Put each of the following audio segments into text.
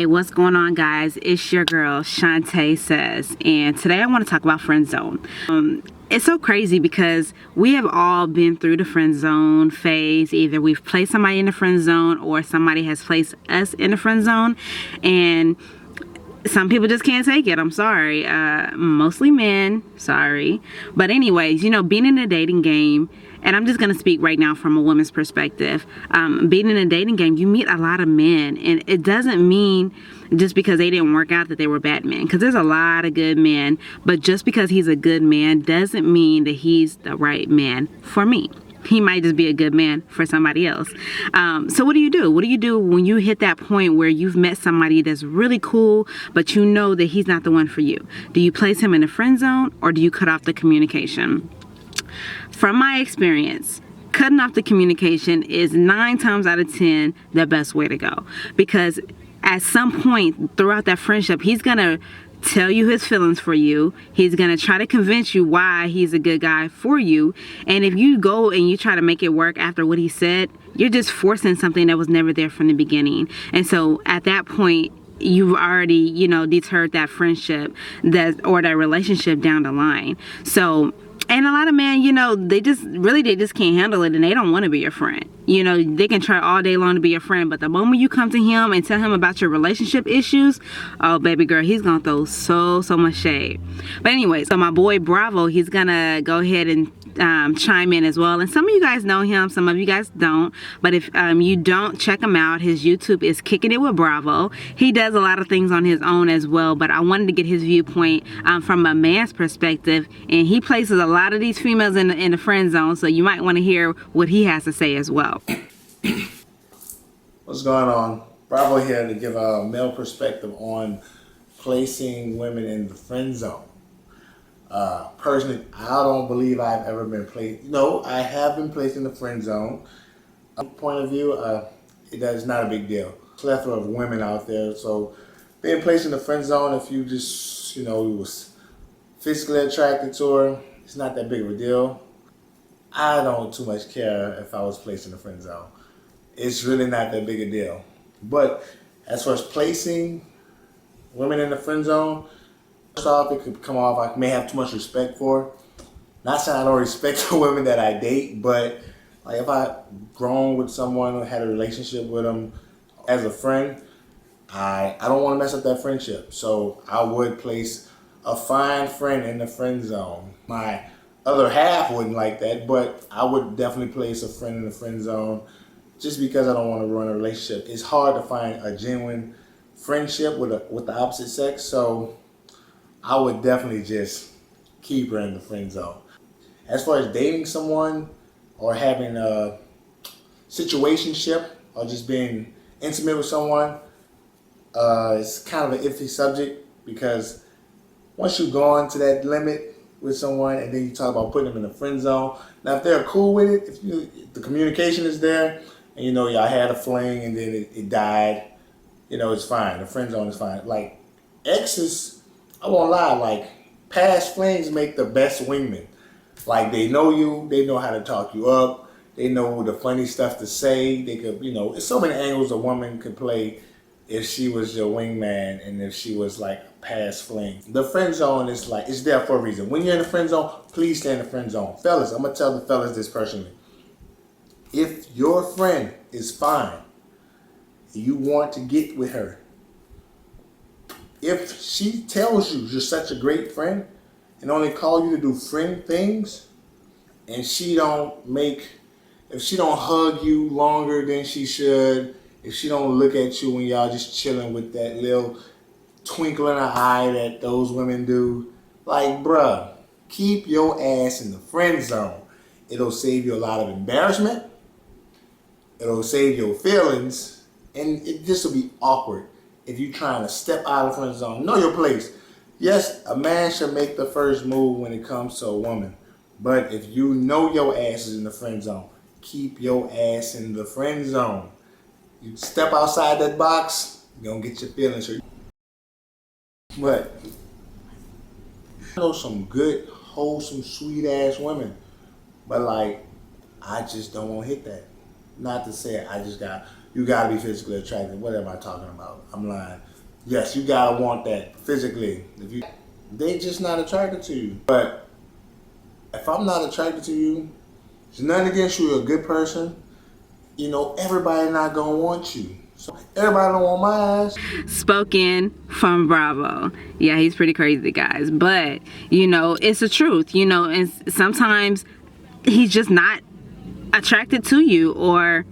Hey, what's going on, guys? It's your girl Shantae Says, and today I want to talk about friend zone. It's so crazy because we have all been through the friend zone phase. Either we've placed somebody in the friend zone or somebody has placed us in the friend zone, and some people just can't take it. I'm sorry. Mostly men, sorry. But anyways, you know, being in a dating game, and I'm just going to speak right now from a woman's perspective. Being in a dating game, you meet a lot of men, and it doesn't mean just because they didn't work out that they were bad men, because there's a lot of good men, but just because he's a good man doesn't mean that he's the right man for me. He might just be a good man for somebody else. So what do you do? What do you do when you hit that point where you've met somebody that's really cool, but you know that he's not the one for you? Do you place him in a friend zone, or do you cut off the communication? From my experience, cutting off the communication is 9 times out of 10 the best way to go, because at some point throughout that friendship, he's gonna tell you his feelings for you. He's gonna try to convince you why he's a good guy for you, and if you go and you try to make it work after what he said, you're just forcing something that was never there from the beginning. And so at that point, you've already, you know, deterred that friendship or that relationship down the line. So, and a lot of men, you know, they just can't handle it, and they don't want to be your friend. You know, they can try all day long to be your friend, but the moment you come to him and tell him about your relationship issues, oh baby girl, he's gonna throw so much shade. But anyway, so my boy Bravo, he's gonna go ahead and chime in as well. And some of you guys know him, some of you guys don't, but if you don't, check him out. His YouTube is Kicking It With Bravo. He does a lot of things on his own as well, but I wanted to get his viewpoint from a man's perspective, and he places a lot of these females in the friend zone, so you might want to hear what he has to say as well. What's going on? Bravo here to give a male perspective on placing women in the friend zone. Personally, I don't believe I've ever been placed. No, I have been placed in the friend zone. Point of view, that's not a big deal. Plethora of women out there, so being placed in the friend zone, if you just, you know, was physically attracted to her, it's not that big of a deal. I don't too much care if I was placed in the friend zone. It's really not that big a deal. But as far as placing women in the friend zone, first off, it could come off I may have too much respect for her. Not saying I don't respect the women that I date, but like if I grown with someone or had a relationship with them as a friend, I don't want to mess up that friendship. So I would place a fine friend in the friend zone. My other half wouldn't like that, but I would definitely place a friend in the friend zone just because I don't want to ruin a relationship. It's hard to find a genuine friendship with the opposite sex, so I would definitely just keep her in the friend zone. As far as dating someone or having a situationship or just being intimate with someone, it's kind of an iffy subject, because once you go on to that limit with someone and then you talk about putting them in the friend zone, now if they're cool with it, if the communication is there, and you know y'all had a fling and then it died, you know, it's fine. The friend zone is fine. Like exes, I won't lie, like past flings make the best wingmen. Like they know you, they know how to talk you up, they know the funny stuff to say. They could, you know, it's so many angles a woman could play if she was your wingman and if she was like a past fling. The friend zone is like, it's there for a reason. When you're in the friend zone, please stay in the friend zone. Fellas, I'm gonna tell the fellas this personally. If your friend is fine, you want to get with her, if she tells you you're such a great friend and only call you to do friend things, and if she don't hug you longer than she should, if she don't look at you when y'all just chilling with that little twinkle in her eye that those women do, like bruh, keep your ass in the friend zone. It'll save you a lot of embarrassment. It'll save your feelings, and it just will be awkward if you're trying to step out of the friend zone. Know your place. Yes, a man should make the first move when it comes to a woman, but if you know your ass is in the friend zone, keep your ass in the friend zone. You step outside that box, you're gonna get your feelings hurt. But I know some good, wholesome, sweet ass women, but like I just don't want to hit that. Not to say you gotta be physically attractive. What am I talking about? I'm lying. Yes, you gotta want that physically. If you, they just not attracted to you. But if I'm not attracted to you, it's nothing against you. You're a good person. You know, everybody not gonna want you. So everybody don't want my ass. Spoken from Bravo. Yeah, he's pretty crazy, guys. But, you know, it's the truth, you know, and sometimes he's just not attracted to you, or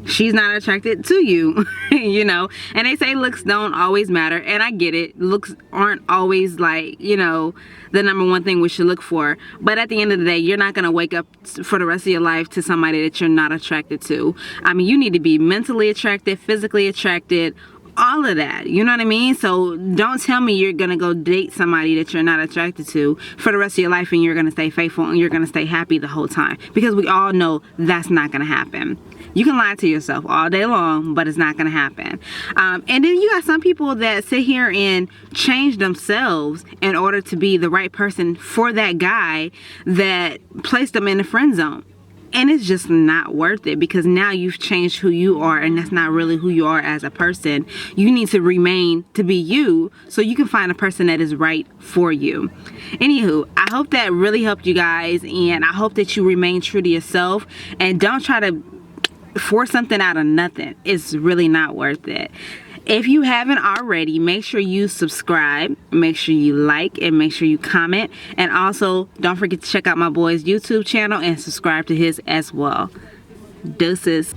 she's not attracted to you, you know. And they say looks don't always matter, and I get it. Looks aren't always, like, you know, the #1 thing we should look for. But at the end of the day, you're not gonna wake up for the rest of your life to somebody that you're not attracted to. I mean, you need to be mentally attracted, physically attracted, all of that, you know what I mean? So don't tell me you're gonna go date somebody that you're not attracted to for the rest of your life and you're gonna stay faithful and you're gonna stay happy the whole time, because we all know that's not gonna happen. You can lie to yourself all day long, but it's not gonna happen. And then you got some people that sit here and change themselves in order to be the right person for that guy that placed them in the friend zone. And it's just not worth it, because now you've changed who you are, and that's not really who you are as a person. You need to remain to be you so you can find a person that is right for you. Anywho, I hope that really helped you guys, and I hope that you remain true to yourself and don't try to force something out of nothing. It's really not worth it. If you haven't already, make sure you subscribe, make sure you like, and make sure you comment. And also, don't forget to check out my boy's YouTube channel and subscribe to his as well. Deuces.